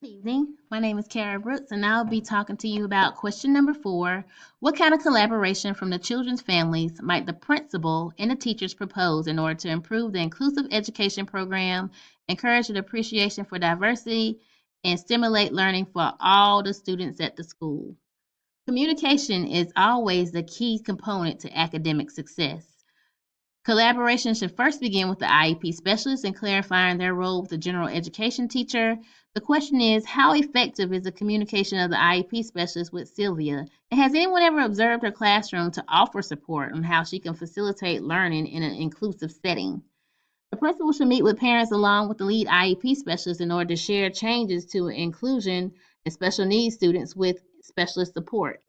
Good evening. My name is Kara Brooks, and I'll be talking to you about question number 4. What kind of collaboration from the children's families might the principal and the teachers propose in order to improve the inclusive education program, encourage an appreciation for diversity, and stimulate learning for all the students at the school? Communication is always the key component to academic success. Collaboration should first begin with the IEP specialist and clarifying their role with the general education teacher. The question is, how effective is the communication of the IEP specialist with Sylvia? And has anyone ever observed her classroom to offer support on how she can facilitate learning in an inclusive setting? The principal should meet with parents along with the lead IEP specialist in order to share changes to inclusion and special needs students with specialist support.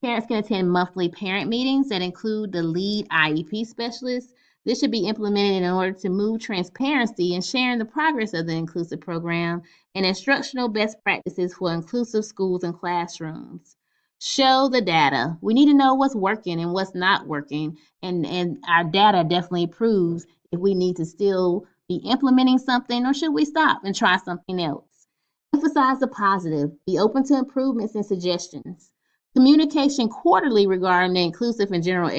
Parents can attend monthly parent meetings that include the lead IEP specialist. This should be implemented in order to move transparency and sharing the progress of the inclusive program and instructional best practices for inclusive schools and classrooms. Show the data. We need to know what's working and what's not working, and our data definitely proves if we need to still be implementing something or should we stop and try something else. Emphasize the positive. Be open to improvements and suggestions. Communication quarterly regarding the inclusive and general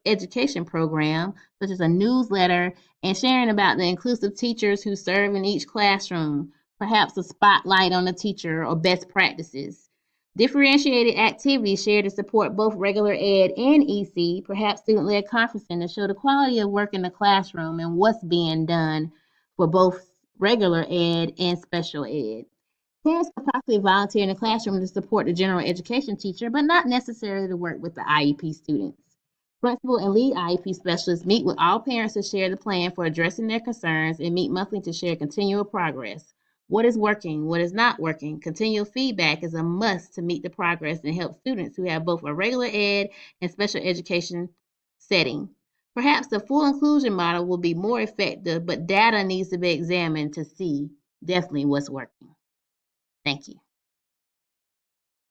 education program, such as a newsletter and sharing about the inclusive teachers who serve in each classroom, perhaps a spotlight on the teacher or best practices. Differentiated activities shared to support both regular ed and EC, perhaps student led conferencing to show the quality of work in the classroom and what's being done for both regular ed and special ed. Parents can possibly volunteer in the classroom to support the general education teacher, but not necessarily to work with the IEP students. Principal and lead IEP specialists meet with all parents to share the plan for addressing their concerns and meet monthly to share continual progress. What is working? What is not working? Continual feedback is a must to meet the progress and help students who have both a regular ed and special education setting. Perhaps the full inclusion model will be more effective, but data needs to be examined to see definitely what's working. Thank you.